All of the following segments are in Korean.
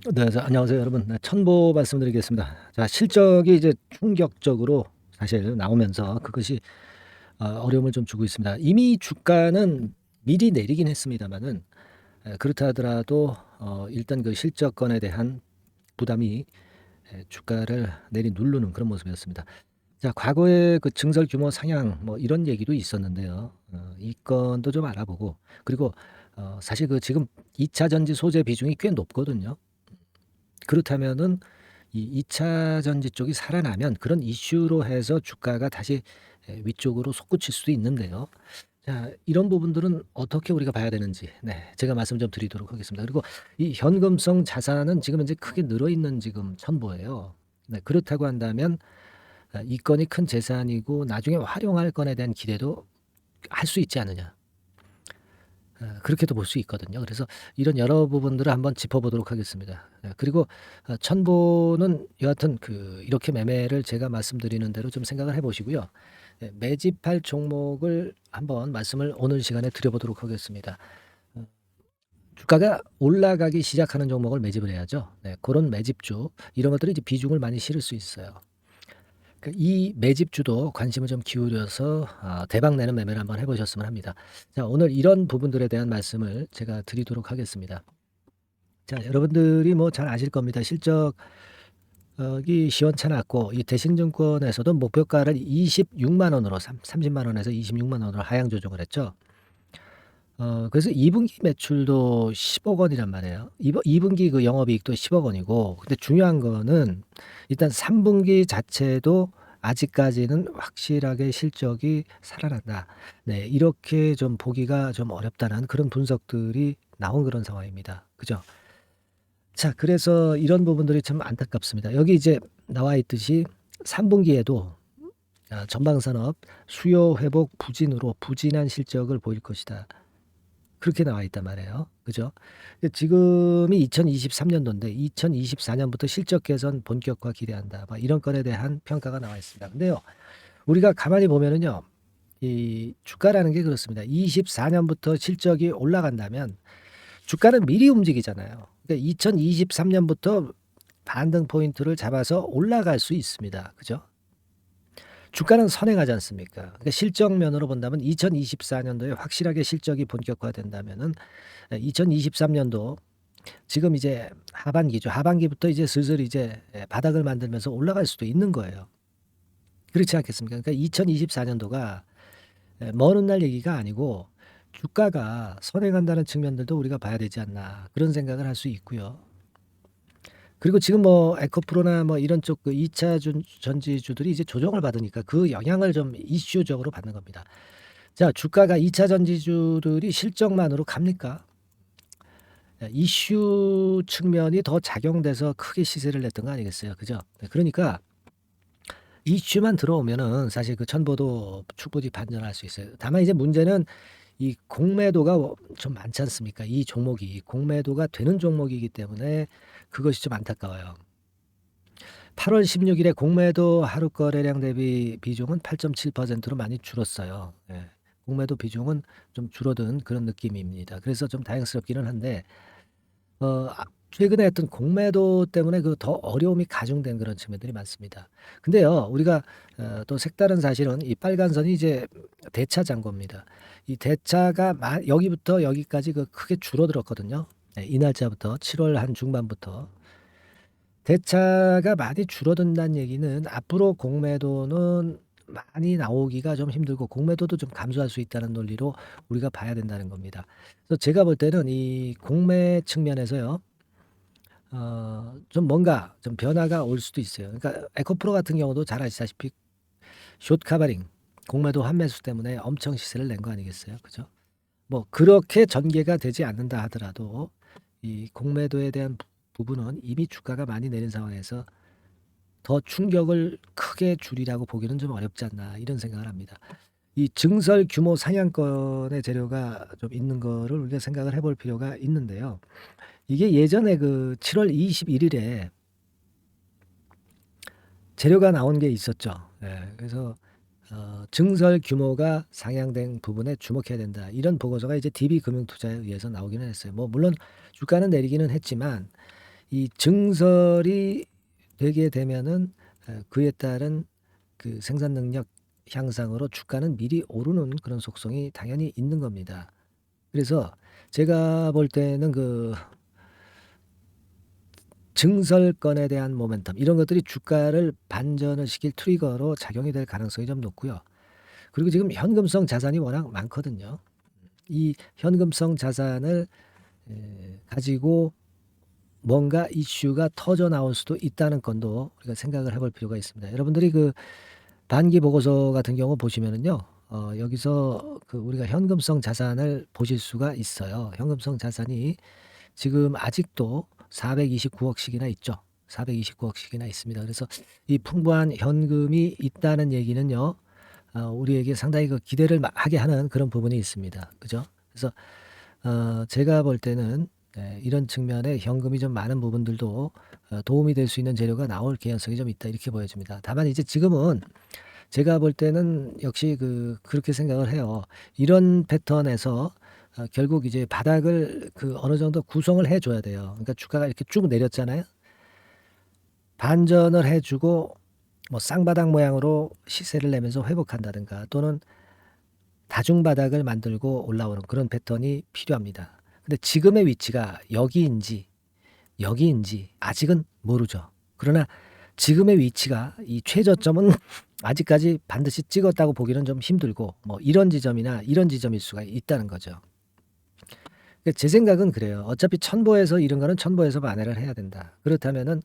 네. 안녕하세요 여러분. 네, 첨보 말씀드리겠습니다. 자, 실적이 이제 충격적으로 사실 나오면서 그것이 어려움을 좀 주고 있습니다. 이미 주가는 미리 내리긴 했습니다마는 그렇다 하더라도 일단 그 실적권에 대한 부담이 주가를 내리누르는 그런 모습이었습니다. 자, 과거에 그 증설 규모 상향 뭐 이런 얘기도 있었는데요. 이 건도 좀 알아보고, 그리고 사실 그 지금 2차 전지 소재 비중이 꽤 높거든요. 그렇다면은 이 2차 전지 쪽이 살아나면 그런 이슈로 해서 주가가 다시 위쪽으로 솟구칠 수도 있는데요. 자, 이런 부분들은 어떻게 우리가 봐야 되는지 제가 말씀 좀 드리도록 하겠습니다. 그리고 이 현금성 자산은 지금 현재 크게 늘어 있는 지금 첨보예요. 네, 그렇다고 한다면 이 건이 큰 재산이고 나중에 활용할 건에 대한 기대도 할 수 있지 않느냐. 그렇게도 볼 수 있거든요. 그래서 이런 여러 부분들을 한번 짚어보도록 하겠습니다. 그리고 첨보는 여하튼 그 이렇게 매매를 제가 말씀드리는 대로 좀 생각을 해 보시고요. 매집할 종목을 한번 말씀을 오늘 시간에 드려보도록 하겠습니다. 어 주가가 올라가기 시작하는 종목을 매집을 해야죠. 네, 고런 매집주 이런 것들이 이제 비중을 많이 실을 수 있어요. 이 매집주도 관심을 좀 기울여서 대박 내는 매매를 한번 해 보셨으면 합니다. 자, 오늘 이런 부분들에 대한 말씀을 제가 드리도록 하겠습니다. 자, 여러분들이 뭐 잘 아실 겁니다. 실적이 시원찮았고 이 대신증권에서도 목표가를 26만 원으로 30만 원에서 26만 원으로 하향 조정을 했죠. 그래서 2분기 매출도 10억 원이란 말이에요. 2분기 그 영업이익도 10억 원이고, 근데 중요한 거는 일단 3분기 자체도 아직까지는 확실하게 실적이 살아난다. 네, 이렇게 좀 보기가 좀 어렵다는 그런 분석들이 나온 그런 상황입니다. 그죠? 자, 그래서 이런 부분들이 참 안타깝습니다. 여기 이제 나와 있듯이 3분기에도 전방산업 수요 회복 부진으로 부진한 실적을 보일 것이다. 그렇게 나와 있단 말이에요. 그죠? 지금이 2023년도인데 2024년부터 실적 개선 본격화 기대한다. 막 이런 건에 대한 평가가 나와 있습니다. 근데요, 우리가 가만히 보면은요, 이 주가라는 게 그렇습니다. 24년부터 실적이 올라간다면 주가는 미리 움직이잖아요. 그러니까 2023년부터 반등 포인트를 잡아서 올라갈 수 있습니다. 그죠? 주가는 선행하지 않습니까? 그러니까 실적 면으로 본다면 2024년도에 확실하게 실적이 본격화된다면은 2023년도 지금 이제 하반기죠. 하반기부터 이제 슬슬 이제 바닥을 만들면서 올라갈 수도 있는 거예요. 그렇지 않겠습니까? 그러니까 2024년도가 먼 훗날 얘기가 아니고 주가가 선행한다는 측면들도 우리가 봐야 되지 않나 그런 생각을 할 수 있고요. 그리고 지금 뭐 에코프로나 뭐 이런 쪽 그 2차 전지주들이 이제 조정을 받으니까 그 영향을 좀 이슈적으로 받는 겁니다. 자, 주가가 2차 전지주들이 실적만으로 갑니까? 이슈 측면이 더 작용돼서 크게 시세를 냈던 거 아니겠어요? 그죠? 네, 그러니까 이슈만 들어오면은 사실 그 첨보도 충분히 반전할 수 있어요. 다만 이제 문제는 이 공매도가 좀 많지 않습니까? 이 종목이 공매도가 되는 종목이기 때문에 그것이 좀 안타까워요. 8월 16일에 공매도 하루 거래량 대비 비중은 8.7%로 많이 줄었어요. 예. 공매도 비중은 좀 줄어든 그런 느낌입니다. 그래서 좀 다행스럽기는 한데 최근에 했던 공매도 때문에 그 더 어려움이 가중된 그런 측면들이 많습니다. 근데요, 우리가 또 색다른 사실은 이 빨간 선이 이제 대차 잔고입니다. 이 대차가 여기부터 여기까지 그 크게 줄어들었거든요. 네, 이 날짜부터 7월 한 중반부터 대차가 많이 줄어든다는 얘기는 앞으로 공매도는 많이 나오기가 좀 힘들고 공매도도 좀 감소할 수 있다는 논리로 우리가 봐야 된다는 겁니다. 그래서 제가 볼 때는 이 공매 측면에서요. 좀 뭔가 좀 변화가 올 수도 있어요. 그러니까 에코프로 같은 경우도 잘 아시다시피 숏 카바링, 공매도 환매수 때문에 엄청 시세를 낸 거 아니겠어요? 그죠? 뭐 그렇게 전개가 되지 않는다 하더라도 이 공매도에 대한 부분은 이미 주가가 많이 내린 상황에서 더 충격을 크게 줄이라고 보기는 좀 어렵지 않나 이런 생각을 합니다. 이 증설 규모 상향권의 재료가 좀 있는 거를 우리가 생각을 해볼 필요가 있는데요. 이게 예전에 그 7월 21일에 재료가 나온 게 있었죠. 예. 그래서 증설 규모가 상향된 부분에 주목해야 된다. 이런 보고서가 이제 DB금융투자에 의해서 나오기는 했어요. 뭐 물론 주가는 내리기는 했지만 이 증설이 되게 되면은 그에 따른 그 생산 능력 향상으로 주가는 미리 오르는 그런 속성이 당연히 있는 겁니다. 그래서 제가 볼 때는 그 증설권에 대한 모멘텀 이런 것들이 주가를 반전을 시킬 트리거로 작용이 될 가능성이 좀 높고요. 그리고 지금 현금성 자산이 워낙 많거든요. 이 현금성 자산을 가지고 뭔가 이슈가 터져 나올 수도 있다는 건도 우리가 생각을 해볼 필요가 있습니다. 여러분들이 그 반기 보고서 같은 경우 보시면은요, 여기서 그 우리가 현금성 자산을 보실 수가 있어요. 현금성 자산이 지금 아직도 429억씩이나 있죠. 429억씩이나 있습니다. 그래서 이 풍부한 현금이 있다는 얘기는요, 우리에게 상당히 그 기대를 하게 하는 그런 부분이 있습니다. 그죠? 그래서 제가 볼 때는 이런 측면에 현금이 좀 많은 부분들도 도움이 될 수 있는 재료가 나올 개연성이 좀 있다 이렇게 보여집니다. 다만 이제 지금은 제가 볼 때는 역시 그렇게 생각을 해요. 이런 패턴에서 결국 이제 바닥을 그 어느 정도 구성을 해 줘야 돼요. 그러니까 주가가 이렇게 쭉 내렸잖아요. 반전을 해 주고 뭐 쌍바닥 모양으로 시세를 내면서 회복한다든가 또는 다중바닥을 만들고 올라오는 그런 패턴이 필요합니다. 근데 지금의 위치가 여기인지 아직은 모르죠. 그러나 지금의 위치가 이 최저점은 아직까지 반드시 찍었다고 보기는 좀 힘들고 뭐 이런 지점이나 이런 지점일 수가 있다는 거죠. 그러니까 제 생각은 그래요. 어차피 천보에서 이런 거는 천보에서 만회를 해야 된다. 그렇다면은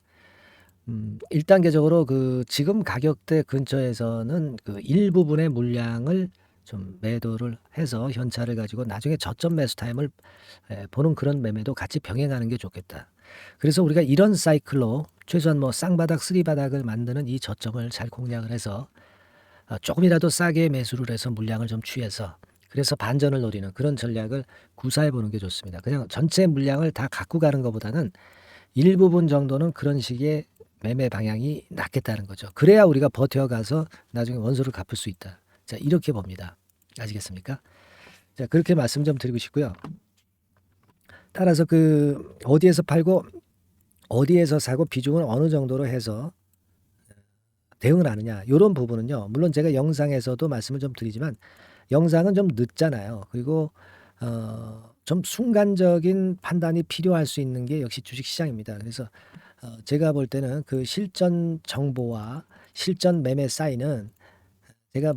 1단계적으로 그 지금 가격대 근처에서는 그 일부분의 물량을 좀 매도를 해서 현찰을 가지고 나중에 저점 매수 타임을 보는 그런 매매도 같이 병행하는 게 좋겠다. 그래서 우리가 이런 사이클로 최소한 뭐 쌍바닥, 쓰리바닥을 만드는 이 저점을 잘 공략을 해서 조금이라도 싸게 매수를 해서 물량을 좀 취해서 그래서 반전을 노리는 그런 전략을 구사해 보는 게 좋습니다. 그냥 전체 물량을 다 갖고 가는 것보다는 일부분 정도는 그런 식의 매매 방향이 낫겠다는 거죠. 그래야 우리가 버텨가서 나중에 원소를 갚을 수 있다. 자, 이렇게 봅니다. 아시겠습니까? 자, 그렇게 말씀 좀 드리고 싶고요. 따라서 그 어디에서 팔고 어디에서 사고 비중을 어느 정도로 해서 대응을 하느냐 이런 부분은요. 물론 제가 영상에서도 말씀을 좀 드리지만 영상은 좀 늦잖아요. 그리고 좀 순간적인 판단이 필요할 수 있는 게 역시 주식시장입니다. 그래서 제가 볼 때는 그 실전 정보와 실전 매매 사인은 제가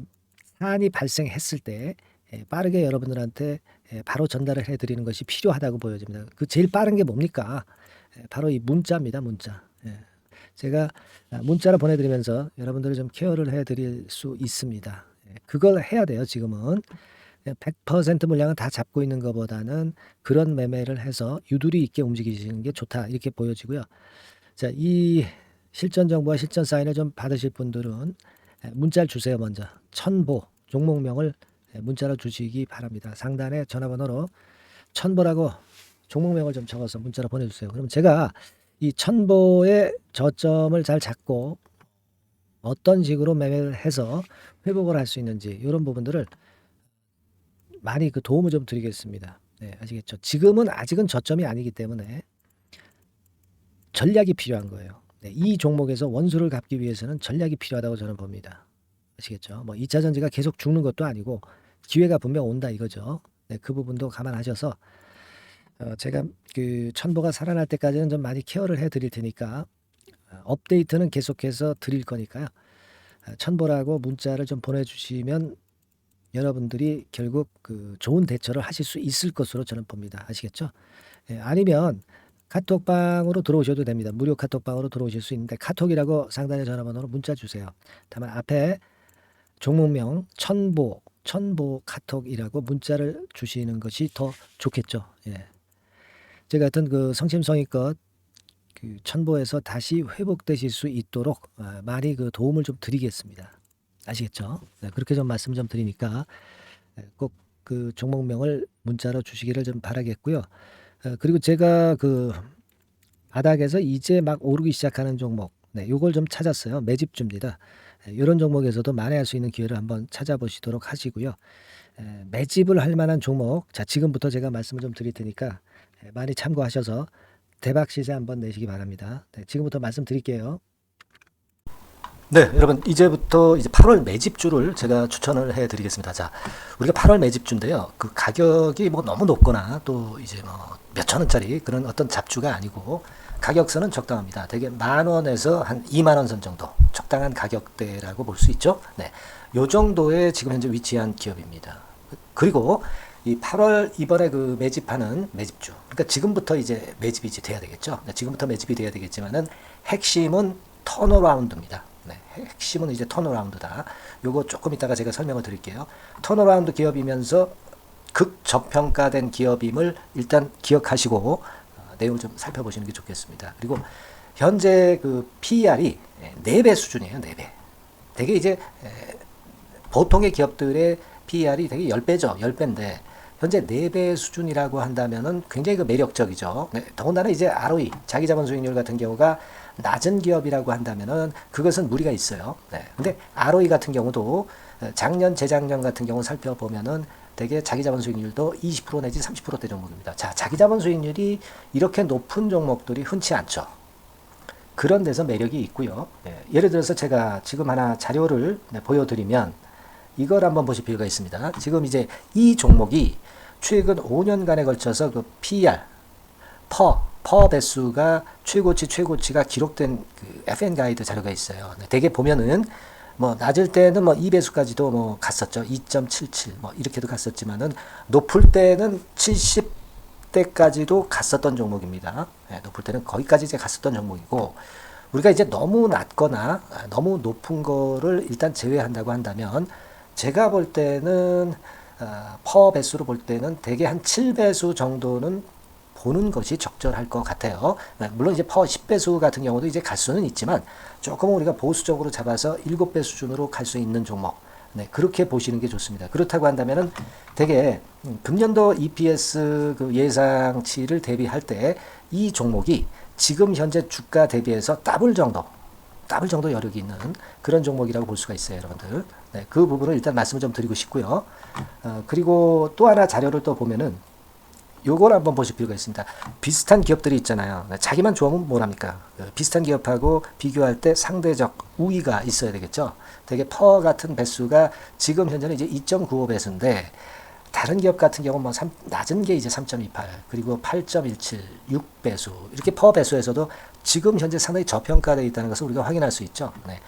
사안이 발생했을 때 빠르게 여러분들한테 바로 전달을 해드리는 것이 필요하다고 보여집니다. 그 제일 빠른 게 뭡니까? 바로 이 문자입니다. 문자. 제가 문자로 보내드리면서 여러분들을 좀 케어를 해드릴 수 있습니다. 그걸 해야 돼요. 지금은 100% 물량을 다 잡고 있는 것보다는 그런 매매를 해서 유두리 있게 움직이시는 게 좋다 이렇게 보여지고요. 자, 이 실전 정보와 실전 사인을 좀 받으실 분들은 문자를 주세요. 먼저 천보 종목명을 문자로 주시기 바랍니다. 상단에 전화번호로 천보라고 종목명을 좀 적어서 문자로 보내주세요. 그럼 제가 이 천보의 저점을 잘 잡고 어떤 식으로 매매를 해서 회복을 할 수 있는지 이런 부분들을 많이 그 도움을 좀 드리겠습니다. 네, 아시겠죠? 지금은 아직은 저점이 아니기 때문에 전략이 필요한 거예요. 네, 이 종목에서 원수를 갚기 위해서는 전략이 필요하다고 저는 봅니다. 아시겠죠? 뭐 2차 전지가 계속 죽는 것도 아니고 기회가 분명 온다 이거죠. 네, 그 부분도 감안하셔서 제가 그 천보가 살아날 때까지는 좀 많이 케어를 해드릴 테니까 업데이트는 계속해서 드릴 거니까요. 천보라고 문자를 좀 보내주시면 여러분들이 결국 그 좋은 대처를 하실 수 있을 것으로 저는 봅니다. 아시겠죠? 아니면 카톡방으로 들어오셔도 됩니다. 무료 카톡방으로 들어오실 수 있는데 카톡이라고 상단의 전화번호로 문자 주세요. 다만 앞에 종목명 천보 카톡이라고 문자를 주시는 것이 더 좋겠죠. 제가 하여튼 그 성심성의껏 그 천보에서 다시 회복되실 수 있도록 많이 그 도움을 좀 드리겠습니다. 아시겠죠? 네, 그렇게 좀 말씀 좀 드리니까 꼭 그 종목명을 문자로 주시기를 좀 바라겠고요. 그리고 제가 그 바닥에서 이제 막 오르기 시작하는 종목, 요걸 좀 찾았어요. 매집주입니다. 이런 종목에서도 만회할 수 있는 기회를 한번 찾아보시도록 하시고요. 매집을 할 만한 종목, 자 지금부터 제가 말씀을 좀 드릴 테니까 많이 참고하셔서 대박 시세 한번 내시기 바랍니다. 네, 지금부터 말씀드릴게요. 네, 여러분 이제부터 이제 8월 매집주를 제가 추천을 해드리겠습니다. 자, 우리가 8월 매집주인데요. 그 가격이 뭐 너무 높거나 또 이제 뭐 몇천 원짜리 그런 어떤 잡주가 아니고 가격선은 적당합니다. 대개 10,000원에서 한 20,000원 선 정도 적당한 가격대라고 볼 수 있죠. 네, 요 정도에 지금 현재 위치한 기업입니다. 그리고 이 8월 이번에 그 매집하는 매집주, 그러니까 지금부터 이제 매집이 이제 돼야 되겠죠. 네, 지금부터 매집이 돼야 되겠지만은 핵심은 턴어라운드입니다. 네, 핵심은 이제 턴어라운드다. 요거 조금 이따가 제가 설명을 드릴게요. 턴어라운드 기업이면서 극저평가된 기업임을 일단 기억하시고 내용을 좀 살펴보시는 게 좋겠습니다. 그리고 현재 그 PER이 4배 수준이에요. 4배. 되게 이제 보통의 기업들의 PER이 되게 10배죠. 10배인데 현재 4배 수준이라고 한다면은 굉장히 그 매력적이죠. 네, 더군다나 이제 ROE, 자기자본 수익률 같은 경우가 낮은 기업이라고 한다면은 그것은 무리가 있어요. 네. 근데 ROE 같은 경우도 작년, 재작년 같은 경우 살펴보면은 되게 자기자본 수익률도 20% 내지 30%대 종목입니다. 자, 자기자본 수익률이 이렇게 높은 종목들이 흔치 않죠. 그런 데서 매력이 있고요. 네. 예를 들어서 제가 지금 하나 자료를 보여드리면 이걸 한번 보실 필요가 있습니다. 지금 이제 이 종목이 최근 5년간에 걸쳐서 그 PER, 퍼 배수가 최고치가 기록된 그 FN 가이드 자료가 있어요. 네, 대개 보면은 뭐 낮을 때는 뭐 2배수까지도 뭐 갔었죠. 2.77 뭐 이렇게도 갔었지만은 높을 때는 70대까지도 갔었던 종목입니다. 네, 높을 때는 거기까지 이제 갔었던 종목이고 우리가 이제 너무 낮거나 너무 높은 거를 일단 제외한다고 한다면 제가 볼 때는 퍼 배수로 볼 때는 대개 한 7배수 정도는 보는 것이 적절할 것 같아요. 물론 이제 퍼 10배수 같은 경우도 이제 갈 수는 있지만 조금 우리가 보수적으로 잡아서 7배 수준으로 갈 수 있는 종목. 네, 그렇게 보시는 게 좋습니다. 그렇다고 한다면은 되게 금년도 EPS 그 예상치를 대비할 때 이 종목이 지금 현재 주가 대비해서 더블 정도 여력이 있는 그런 종목이라고 볼 수가 있어요, 여러분들. 네, 그 부분을 일단 말씀을 좀 드리고 싶고요. 그리고 또 하나 자료를 또 보면은 요걸 한번 보실 필요가 있습니다. 비슷한 기업들이 있잖아요. 자기만 좋으면 뭐랍니까? 비슷한 기업하고 비교할 때 상대적 우위가 있어야 되겠죠. 되게 퍼 같은 배수가 지금 현재는 이제 2.95배수인데 다른 기업 같은 경우는 뭐 낮은 게 이제 3.28 그리고 8.17 6배수 이렇게 퍼 배수에서도 지금 현재 상당히 저평가되어 있다는 것을 우리가 확인할 수 있죠. 네.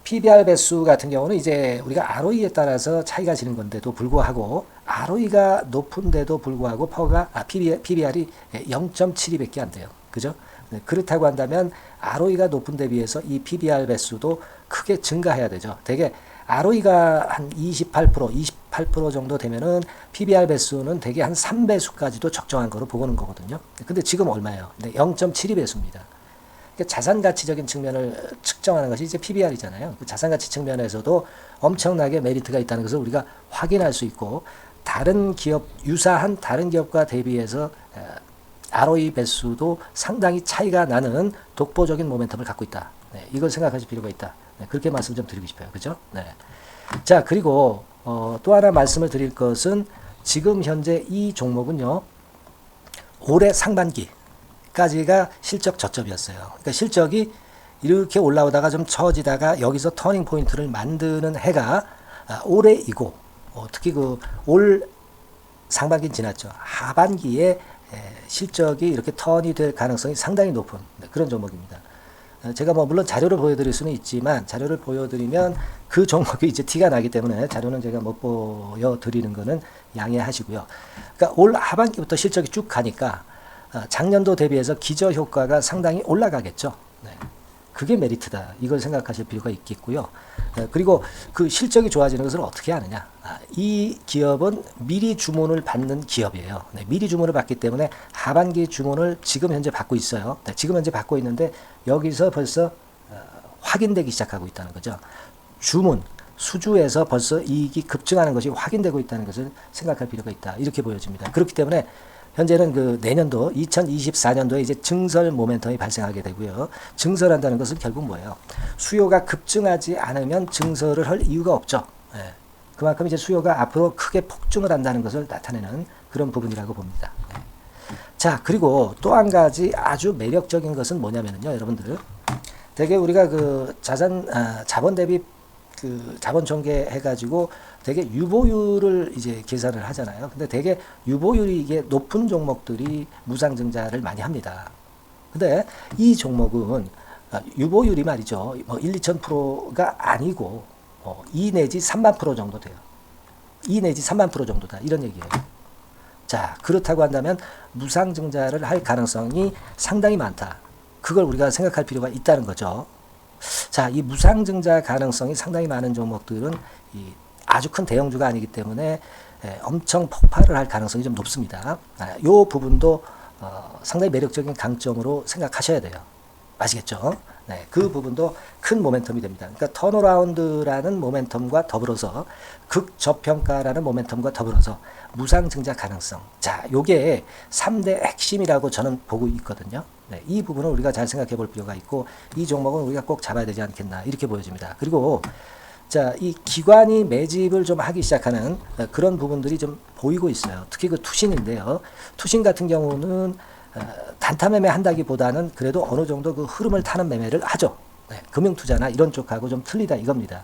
PBR 배수 같은 경우는 이제 우리가 ROE에 따라서 차이가 지는 건데도 불구하고 ROE가 높은데도 불구하고 PBR이 0.72밖에 안 돼요. 그죠? 네, 그렇다고 한다면 ROE가 높은 데 비해서 이 PBR 배수도 크게 증가해야 되죠. 되게 ROE가 한 28% 정도 되면은 PBR 배수는 되게 한 3배수까지도 적정한 거로 보고는 거거든요. 근데 지금 얼마예요? 네, 0.72배수입니다. 자산 가치적인 측면을 측정하는 것이 이제 PBR이잖아요. 그 자산 가치 측면에서도 엄청나게 메리트가 있다는 것을 우리가 확인할 수 있고 다른 기업 유사한 다른 기업과 대비해서 ROE 배수도 상당히 차이가 나는 독보적인 모멘텀을 갖고 있다. 네, 이걸 생각하실 필요가 있다. 네, 그렇게 말씀 좀 드리고 싶어요. 그죠? 네. 자, 그리고 또 하나 말씀을 드릴 것은 지금 현재 이 종목은요. 올해 상반기 까지가 실적 저점이었어요. 그러니까 실적이 이렇게 올라오다가 좀 처지다가 여기서 터닝 포인트를 만드는 해가 올해이고 특히 그 올 상반기는 지났죠. 하반기에 실적이 이렇게 턴이 될 가능성이 상당히 높은 그런 종목입니다. 제가 뭐 물론 자료를 보여드릴 수는 있지만 자료를 보여드리면 그 종목이 이제 티가 나기 때문에 자료는 제가 못 보여드리는 거는 양해하시고요. 그러니까 올 하반기부터 실적이 쭉 가니까 작년도 대비해서 기저 효과가 상당히 올라가겠죠. 네. 그게 메리트다. 이걸 생각하실 필요가 있겠고요. 그리고 그 실적이 좋아지는 것을 어떻게 하느냐. 이 기업은 미리 주문을 받는 기업이에요. 네. 미리 주문을 받기 때문에 하반기 주문을 지금 현재 받고 있어요. 네. 지금 현재 받고 있는데 여기서 벌써 확인되기 시작하고 있다는 거죠. 주문, 수주에서 벌써 이익이 급증하는 것이 확인되고 있다는 것을 생각할 필요가 있다. 이렇게 보여집니다. 그렇기 때문에 현재는 그 내년도 2024년도에 이제 증설 모멘텀이 발생하게 되고요. 증설한다는 것은 결국 뭐예요? 수요가 급증하지 않으면 증설을 할 이유가 없죠. 예. 그만큼 이제 수요가 앞으로 크게 폭증을 한다는 것을 나타내는 그런 부분이라고 봅니다. 예. 자, 그리고 또 한 가지 아주 매력적인 것은 뭐냐면요, 여러분들. 되게 우리가 그 자본 대비 그 자본 전개 해가지고 되게 유보율을 이제 계산을 하잖아요. 근데 되게 유보율이 이게 높은 종목들이 무상증자를 많이 합니다. 근데 이 종목은 유보율이 말이죠. 뭐 1, 2,000%가 아니고 2 내지 3만 프로 정도 돼요. 2 내지 3만 프로 정도다. 이런 얘기예요. 자, 그렇다고 한다면 무상증자를 할 가능성이 상당히 많다. 그걸 우리가 생각할 필요가 있다는 거죠. 자, 이 무상증자 가능성이 상당히 많은 종목들은 아주 큰 대형주가 아니기 때문에 엄청 폭발을 할 가능성이 좀 높습니다. 이 부분도 상당히 매력적인 강점으로 생각하셔야 돼요. 아시겠죠? 네, 그 부분도 큰 모멘텀이 됩니다. 그러니까 턴어라운드라는 모멘텀과 더불어서 극저평가라는 모멘텀과 더불어서 무상증자 가능성. 자, 요게 3대 핵심이라고 저는 보고 있거든요. 네, 이 부분을 우리가 잘 생각해 볼 필요가 있고 이 종목은 우리가 꼭 잡아야 되지 않겠나 이렇게 보여집니다. 그리고 자, 이 기관이 매집을 좀 하기 시작하는 그런 부분들이 좀 보이고 있어요. 특히 그 투신인데요. 투신 같은 경우는 단타 매매 한다기보다는 그래도 어느 정도 그 흐름을 타는 매매를 하죠. 네, 금융투자나 이런 쪽하고 좀 틀리다 이겁니다.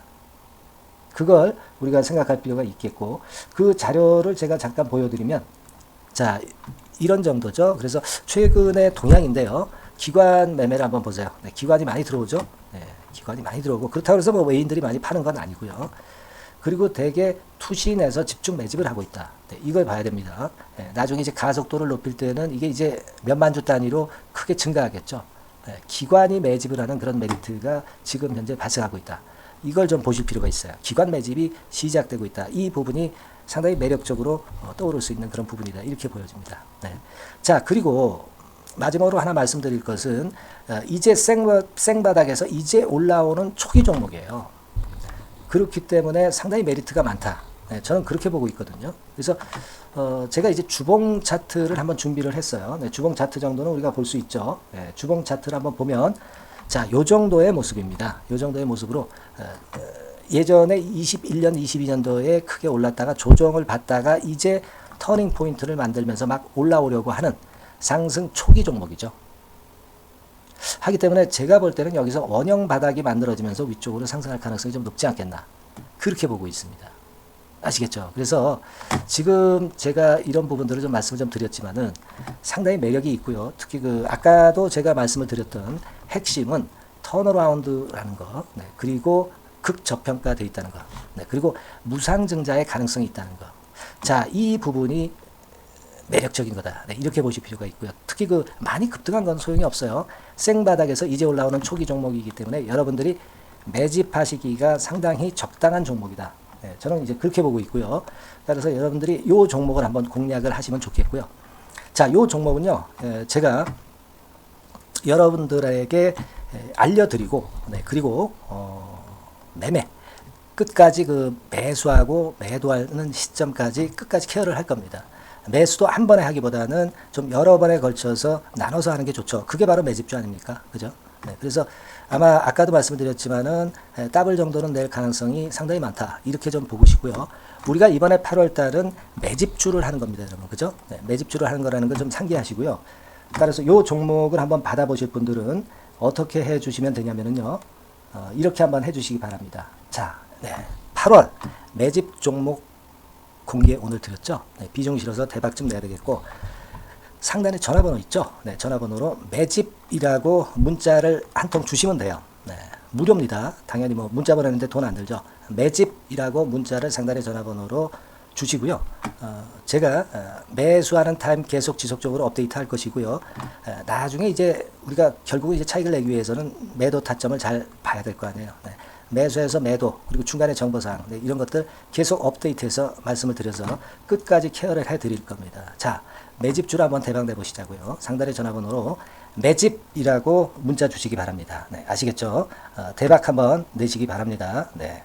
그걸 우리가 생각할 필요가 있겠고 그 자료를 제가 잠깐 보여드리면 자, 이런 정도죠. 그래서 최근의 동향인데요. 기관 매매를 한번 보세요. 네, 기관이 많이 들어오죠. 네, 기관이 많이 들어오고 그렇다고 해서 뭐 외인들이 많이 파는 건 아니고요. 그리고 대개 투신에서 집중 매집을 하고 있다. 네, 이걸 봐야 됩니다. 네, 나중에 이제 가속도를 높일 때는 이게 이제 몇만 주 단위로 크게 증가하겠죠. 네, 기관이 매집을 하는 그런 메리트가 지금 현재 발생하고 있다. 이걸 좀 보실 필요가 있어요. 기관 매집이 시작되고 있다. 이 부분이 상당히 매력적으로 떠오를 수 있는 그런 부분이다. 이렇게 보여집니다. 네. 자, 그리고 마지막으로 하나 말씀드릴 것은 이제 생바닥에서 이제 올라오는 초기 종목이에요. 그렇기 때문에 상당히 메리트가 많다. 네, 저는 그렇게 보고 있거든요. 그래서 제가 이제 주봉 차트를 한번 준비를 했어요. 네, 주봉 차트 정도는 우리가 볼 수 있죠. 네, 주봉 차트를 한번 보면 자, 요 정도의 모습입니다. 요 정도의 모습으로 예전에 21년, 22년도에 크게 올랐다가 조정을 받다가 이제 터닝 포인트를 만들면서 막 올라오려고 하는 상승 초기 종목이죠. 하기 때문에 제가 볼 때는 여기서 원형 바닥이 만들어지면서 위쪽으로 상승할 가능성이 좀 높지 않겠나. 그렇게 보고 있습니다. 아시겠죠? 그래서 지금 제가 이런 부분들을 좀 말씀을 좀 드렸지만은 상당히 매력이 있고요. 특히 그 아까도 제가 말씀을 드렸던 핵심은 턴어라운드라는 거, 네, 그리고 극저평가되어 있다는 거, 네, 그리고 무상증자의 가능성이 있다는 거. 자, 이 부분이 매력적인 거다. 네, 이렇게 보실 필요가 있고요. 특히 그 많이 급등한 건 소용이 없어요. 생바닥에서 이제 올라오는 초기 종목이기 때문에 여러분들이 매집하시기가 상당히 적당한 종목이다. 네, 저는 이제 그렇게 보고 있고요. 따라서 여러분들이 이 종목을 한번 공략을 하시면 좋겠고요. 자, 이 종목은요, 제가 여러분들에게 알려드리고, 네, 그리고 매매 끝까지 그 매수하고 매도하는 시점까지 끝까지 케어를 할 겁니다. 매수도 한 번에 하기보다는 좀 여러 번에 걸쳐서 나눠서 하는 게 좋죠. 그게 바로 매집주 아닙니까? 그죠? 네, 그래서 아마 아까도 말씀드렸지만은 더블 정도는 낼 가능성이 상당히 많다. 이렇게 좀 보시고요. 우리가 이번에 8월 달은 매집주를 하는 겁니다, 여러분. 그죠? 네, 매집주를 하는 거라는 걸 좀 상기하시고요. 따라서 이 종목을 한번 받아보실 분들은 어떻게 해 주시면 되냐면요. 이렇게 한번 해 주시기 바랍니다. 자, 네, 8월 매집 종목 공개 오늘 드렸죠. 네, 비중 실어서 대박 좀 내야 되겠고 상단에 전화번호 있죠. 네, 전화번호로 매집이라고 문자를 한 통 주시면 돼요. 네, 무료입니다. 당연히 뭐 문자 보내는데 돈 안 들죠. 매집이라고 문자를 상단의 전화번호로 주시고요. 제가 매수하는 타임 계속 지속적으로 업데이트 할 것이고요. 나중에 이제 우리가 결국은 이제 차익을 내기 위해서는 매도 타점을 잘 봐야 될 거 아니에요. 네. 매수해서 매도 그리고 중간에 정보사항, 네, 이런 것들 계속 업데이트해서 말씀을 드려서 끝까지 케어를 해드릴 겁니다. 자, 매집주로 한번 대박 내보시자고요. 상단의 전화번호로 매집이라고 문자 주시기 바랍니다. 네, 아시겠죠? 대박 한번 내시기 바랍니다. 네.